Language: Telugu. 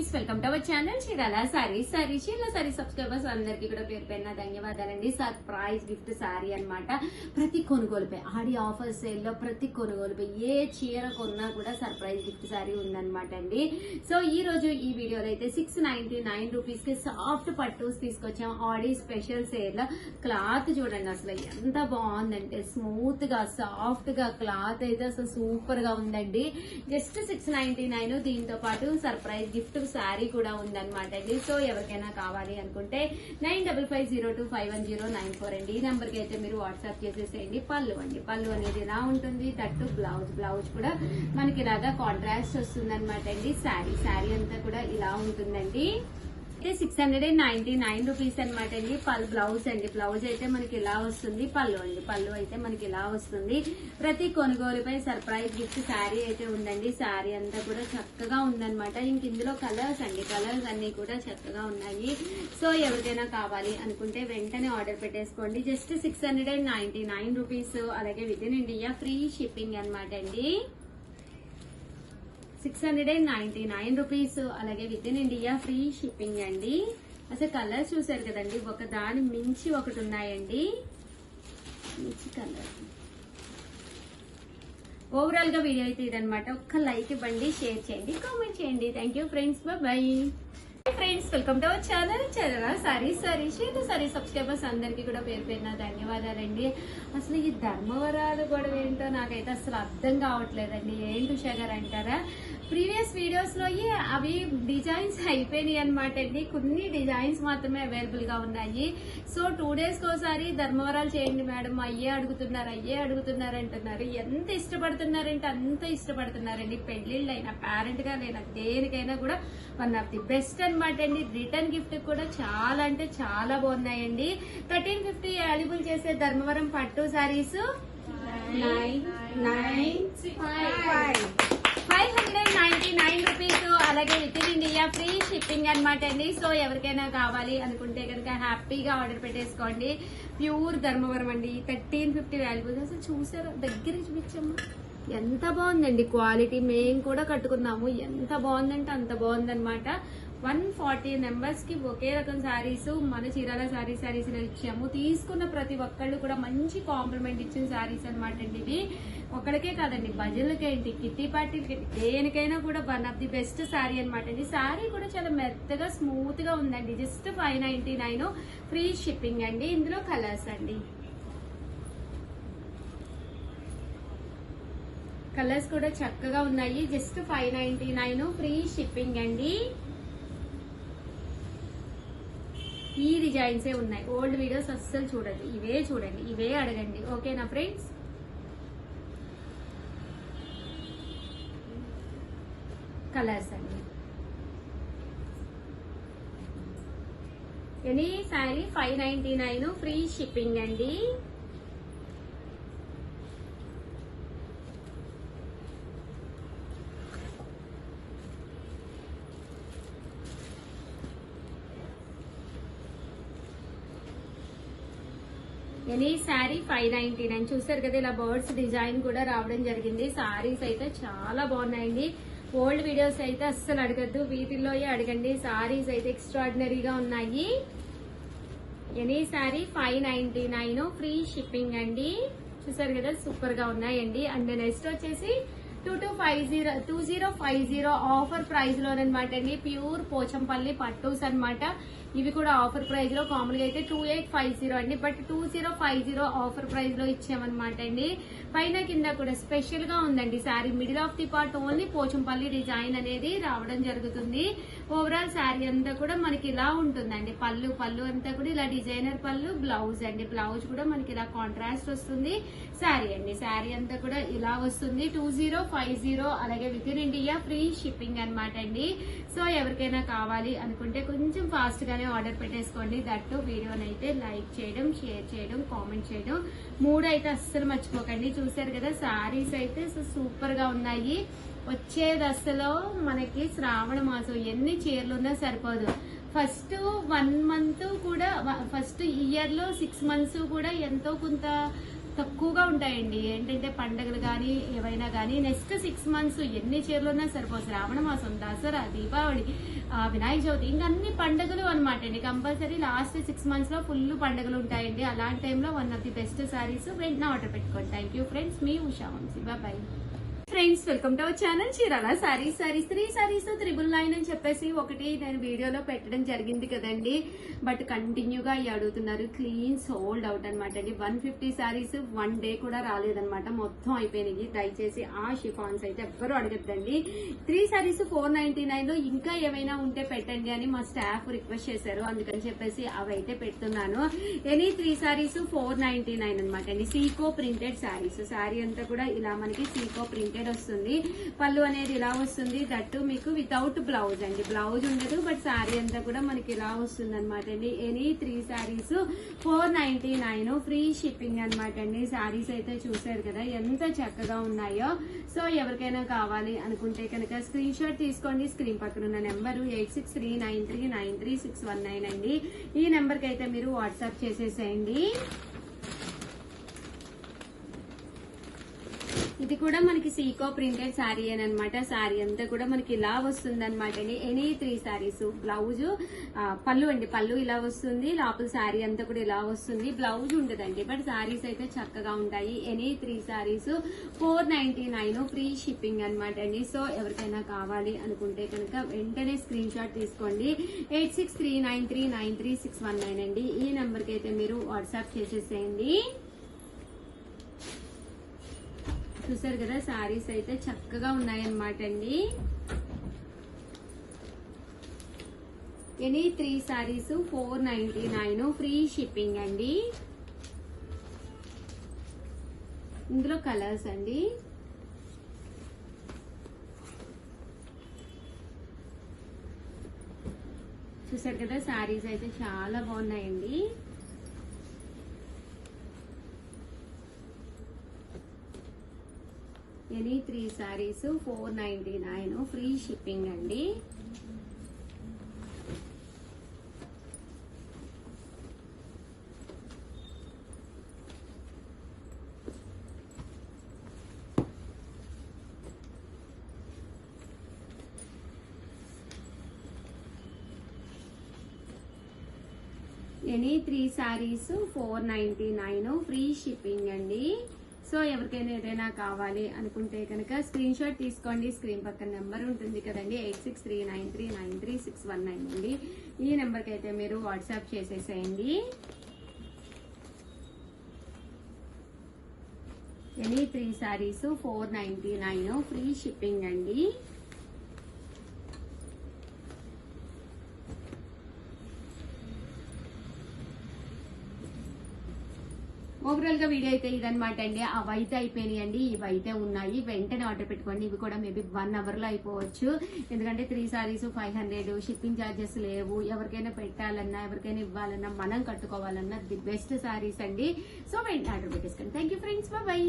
Friends, welcome to our channel Chirala saris. Chirala sorry subscribers అందరికీ కూడా పేరు పేరున ధన్యవాదాలండి. సర్ప్రైజ్ గిఫ్ట్ సారీ అన్నమాట. ప్రతి కొనుగోలుపై ఆడి ఆఫర్ సేల్ లో ప్రతి కొనుగోలుపై ఏ చీర కొన్నా కూడా సర్ప్రైజ్ గిఫ్ట్ సారీ ఉందన్నమాట అండి. సో ఈ రోజు ఈ వీడియోలో అయితే 699 రూపీస్ కి సాఫ్ట్ పట్టూస్ తీసుకొచ్చాం. ఆడి స్పెషల్ సేల్ లో క్లాత్ చూడండి, అసలు ఎంత బాగుందంటే స్మూత్ గా సాఫ్ట్ గా క్లాత్ అయితే అసలు సూపర్ గా ఉందండి. జస్ట్ 699. దీంతో పాటు సర్ప్రైజ్ గిఫ్ట్ శారీ కూడా ఉందన్నమాట అండి. సో ఎవరికైనా కావాలి అనుకుంటే 9550251094 అండి. ఈ నెంబర్ కి అయితే మీరు వాట్సాప్ చేసేసేయండి. పళ్ళు అండి, పళ్ళు అనేది ఇలా ఉంటుంది. తట్టు బ్లౌజ్ కూడా మనకి ఇలాగా కాంట్రాస్ట్ వస్తుంది అనమాట అండి. శారీ అంతా కూడా ఇలా ఉంటుందండి. 699 రూపీస్ అనమాట అండి. బ్లౌజ్ అండి, బ్లౌజ్ అయితే మనకి ఇలా వస్తుంది. పళ్ళు అండి, పళ్ళు అయితే మనకి ఇలా వస్తుంది. ప్రతి కొనుగోలుపై సర్ప్రైజ్ గిఫ్ట్ శారీ అయితే ఉందండి. శారీ అంతా కూడా చక్కగా ఉందన్నమాట. ఇంక ఇందులో కలర్స్ అండి, కలర్స్ అన్ని కూడా చక్కగా ఉన్నాయి. సో ఎవరికైనా కావాలి అనుకుంటే వెంటనే ఆర్డర్ పెట్టేసుకోండి. Just 699 rupees. అలాగే within India free shipping అనమాట అండి. 699 రూపీస్. అలాగే within India free shipping అండి. అసలు కలర్ చూసారు కదండి, ఒక దాని మించి ఒకటి ఉన్నాయండి. మంచి కలర్. ఓవరాల్ గా వీడియో అయితే ఇదనమాట. ఒక్క లైక్ ఇవ్వండి, షేర్ చేయండి, కామెంట్ చేయండి. Thank you friends, bye. Friends, welcome to our channel చదరా సారీ సబ్స్క్రైబర్స్ అందరికీ కూడా పేరు పేరున ధన్యవాదాలండి. అసలు ఈ ధర్మవరాలు గొడవ ఏంటో నాకైతే అసలు అర్థం కావట్లేదండి. ఏంటి ఉషా గారు అంటారా, ప్రీవియస్ వీడియోస్ లో అవి డిజైన్స్ అయిపోయినాయి అనమాట అండి. కొన్ని డిజైన్స్ మాత్రమే అవైలబుల్ గా ఉన్నాయి. సో 2 days కోసారి ధర్మవరాలు చేయండి మేడం, అయ్యే అడుగుతున్నారు అంటున్నారు. ఎంత ఇష్టపడుతున్నారంటే అంత ఇష్టపడుతున్నారండి. పెళ్లిళ్ళైనా పేరెంట్ గా లేనా దేనికైనా కూడా వన్ ఆఫ్ ది బెస్ట్ అనమాట అండి. రిటర్న్ గిఫ్ట్ కూడా చాలా అంటే చాలా బాగున్నాయండి. 1350 అవైలబుల్ చేసే ధర్మవరం పట్టు సారీస్ 599 రూపీస్. అలాగే within India free shipping అనమాట అండి. సో ఎవరికైనా కావాలి అనుకుంటే కనుక హ్యాపీగా ఆర్డర్ పెట్టేసుకోండి. ప్యూర్ ధర్మవరం అండి. 1350 వాల్యూబుల్. అసలు చూసారా, దగ్గర చూపించమ్మా, ఎంత బాగుందండి క్వాలిటీ. మేము కూడా కట్టుకున్నాము, ఎంత బాగుందంటే అంత బాగుందన్నమాట. 140 మెంబర్స్ కి ఒకే రకం శారీస్ మన చీరాల శారీస్ లో ఇచ్చాము. తీసుకున్న ప్రతి ఒక్కళ్ళు కూడా మంచి కాంప్లిమెంట్ ఇచ్చిన శారీస్ అనమాట అండి. ఇది ఒక్కడికే కాదండి, భజనలకేంటి, కిట్టి పార్టీలకి, దేనికైనా కూడా one of the best sari అనమాట అండి. శారీ కూడా చాలా మెత్తగా స్మూత్ గా ఉందండి. జస్ట్ 599 ఫ్రీ షిప్పింగ్ అండి. ఇందులో కలర్స్ అండి, కలర్స్ కూడా చక్కగా ఉన్నాయి. జస్ట్ 599 ఫ్రీ షిప్పింగ్ అండి. ఈ డిజైన్సే ఉన్నాయి. ఓల్డ్ వీడియోస్ అస్సలు చూడండి, ఇవే చూడండి, ఇవే అడగండి. ఓకేనా ఫ్రెండ్స్? కలర్స్ అండి. ఎనీ శారీ 599 ఫ్రీ షిప్పింగ్ అండి. ఎనీ శారీ 599. చూసారు కదా, ఇలా బర్డ్స్ డిజైన్ కూడా రావడం జరిగింది. శారీస్ అయితే చాలా బాగున్నాయండి. ఓల్డ్ వీడియోస్ అయితే అస్సలు అడగద్దు, వీటిల్లో అడగండి. శారీస్ అయితే ఎక్స్ట్రాడినరీగా ఉన్నాయి. ఎనీ శారీ 599 ఫ్రీ షిప్పింగ్ అండి. చూసారు కదా, సూపర్ గా ఉన్నాయండి. అండ్ నెక్స్ట్ వచ్చేసి 2050 ఆఫర్ ప్రైస్ లోనమాట అండి. ప్యూర్ పోచంపల్లి పట్టూస్ అనమాట. ఇవి కూడా ఆఫర్ ప్రైస్ లో, కామన్ గా అయితే 2850 అండి, బట్ 2050 ఆఫర్ ప్రైస్ లో ఇచ్చామన్నమాట అండి. పైన కింద కూడా స్పెషల్ గా ఉందండి saree. Middle of the part only Pochampally design అనేది రావడం జరుగుతుంది. ఓవరాల్ శారీ అంతా కూడా మనకి ఇలా ఉంటుందండి. పళ్ళు అంతా కూడా ఇలా డిజైనర్ పళ్ళు. బ్లౌజ్ అండి, బ్లౌజ్ కూడా మనకి ఇలా కాంట్రాస్ట్ వస్తుంది. శారీ అండి, శారీ అంతా కూడా ఇలా వస్తుంది. 2050. అలాగే within India free shipping అనమాట అండి. సో ఎవరికైనా కావాలి అనుకుంటే కొంచెం ఫాస్ట్ గానే ఆర్డర్ పెట్టేసుకోండి. దట్టు వీడియోనైతే లైక్ చేయడం, షేర్ చేయడం, కామెంట్ చేయడం 3 అయితే అస్సలు మర్చిపోకండి. చూసారు కదా, శారీస్ అయితే సూపర్ గా ఉన్నాయి. వచ్చే దశలో మనకి శ్రావణ మాసం ఎన్ని చీరలు ఉన్నా సరిపోదు. ఫస్ట్ 1 month కూడా, ఫస్ట్ ఇయర్ లో 6 months కూడా ఎంతో కొంత తక్కువగా ఉంటాయండి. ఏంటంటే పండగలు కానీ ఏవైనా కానీ నెక్స్ట్ 6 months ఎన్ని చీరలు ఉన్నా సరిపోదు. శ్రావణ మాసం, దసరా, దీపావళి, వినాయక చవితి, ఇంకా అన్ని పండుగలు అనమాట అండి. కంపల్సరీ లాస్ట్ 6 months లో ఫుల్ పండుగలు ఉంటాయండి. అలాంటి టైంలో one of the best sarees వెంటనే ఆర్డర్ పెట్టుకోండి. థ్యాంక్ యూ ఫ్రెండ్స్, మీ Usha Vamshi. Bye friends, welcome to our channel Chirala sarees. 3 sarees 999 అని చెప్పేసి ఒకటి నేను వీడియోలో పెట్టడం జరిగింది కదండి. బట్ కంటిన్యూగా అవి అడుగుతున్నారు. క్లీన్ సోల్డ్ అవుట్ అనమాట అండి. 150 సారీస్ 1 day కూడా రాలేదనమాట, మొత్తం అయిపోయినాయి. దయచేసి ఆ షిఫాన్స్ అయితే ఎవ్వరూ అడగద్దండి. 3 సారీస్ 499 లో ఇంకా ఏమైనా ఉంటే పెట్టండి అని మా స్టాఫ్ రిక్వెస్ట్ చేశారు. అందుకని చెప్పేసి అవి అయితే పెడుతున్నాను. ఎనీ 3 సారీస్ 499 అనమాట అండి. సీకో ప్రింటెడ్ సారీస్. సారీ అంతా కూడా ఇలా మనకి సీకో ప్రింటెడ్ వస్తుంది. పళ్ళు అనేది ఇలా వస్తుంది. దట్టు మీకు వితౌట్ బ్లౌజ్ అండి. బ్లౌజ్ ఉండదు, బట్ సారీ అంతా కూడా మనకి ఇలా వస్తుంది అనమాట అండి. ఎనీ 3 సారీస్ 499, ఫ్రీ షిప్పింగ్ అనమాట అండి. సారీస్ అయితే చూసారు కదా ఎంత చక్కగా ఉన్నాయో. సో ఎవరికైనా కావాలి అనుకుంటే కనుక స్క్రీన్ షాట్ తీసుకోండి. స్క్రీన్ పక్కన ఉన్న నెంబర్ 8639393619 అండి. ఈ నెంబర్ కి అయితే మీరు వాట్సాప్ చేసేసేయండి. ఇది కూడా మనకి సీకో ప్రింటెడ్ శారీ అనమాట. శారీ అంతా కూడా మనకి ఇలా వస్తుంది అనమాట అండి. ఎనీ 3 సారీస్ బ్లౌజ్, పళ్ళు అండి, పళ్ళు ఇలా వస్తుంది. లోపల శారీ అంతా కూడా ఇలా వస్తుంది. బ్లౌజ్ ఉండదండి, బట్ శారీస్ అయితే చక్కగా ఉంటాయి. ఎనీ 3 సారీస్ 499, ఫ్రీ షిప్పింగ్ అనమాట అండి. సో ఎవరికైనా కావాలి అనుకుంటే కనుక వెంటనే స్క్రీన్ షాట్ తీసుకోండి. 8639393619 అండి. ఈ నెంబర్ కి అయితే మీరు వాట్సాప్ చేసేసేయండి. చూసారు కదా సారీస్ అయితే చక్కగా ఉన్నాయన్నమాట అండి. ఎనీ 3 సారీస్ 499, ఫ్రీ షిప్పింగ్ అండి. ఇందులో కలర్స్ అండి. చూసారు కదా సారీస్ అయితే చాలా బాగున్నాయండి. ఎనీ 3 సారీస్ 499, ఫ్రీ షిప్పింగ్ అండి. ఎనీ 3 సారీస్ 499, ఫ్రీ షిప్పింగ్ అండి. సో ఎవరికైనా ఏదైనా కావాలి అనుకుంటే కనుక స్క్రీన్ షాట్ తీసుకోండి. స్క్రీన్ పక్కన నెంబర్ ఉంటుంది కదండి, 8639393619 అండి. ఈ నెంబర్కి అయితే మీరు వాట్సాప్ చేసేసేయండి. ఎనీ 3 సారీస్ 499, ఫ్రీ షిప్పింగ్ అండి. ఓవరాల్ గా వీడియో అయితే ఇదనమాట అండి. అవైతే అయిపోయినాయండి, ఇవైతే ఉన్నాయి. వెంటనే ఆర్డర్ పెట్టుకోండి. ఇవి కూడా మేబీ 1 hour లో అయిపోవచ్చు. ఎందుకంటే 3 సారీస్ 500, షిప్పింగ్ ఛార్జెస్ లేవు. ఎవరికైనా పెట్టాలన్నా, ఎవరికైనా ఇవ్వాలన్నా, మనం కట్టుకోవాలన్నా ది బెస్ట్ సారీస్ అండి. సో వెంటనే ఆర్డర్ పెట్టేసుకోండి. Thank you friends, bye.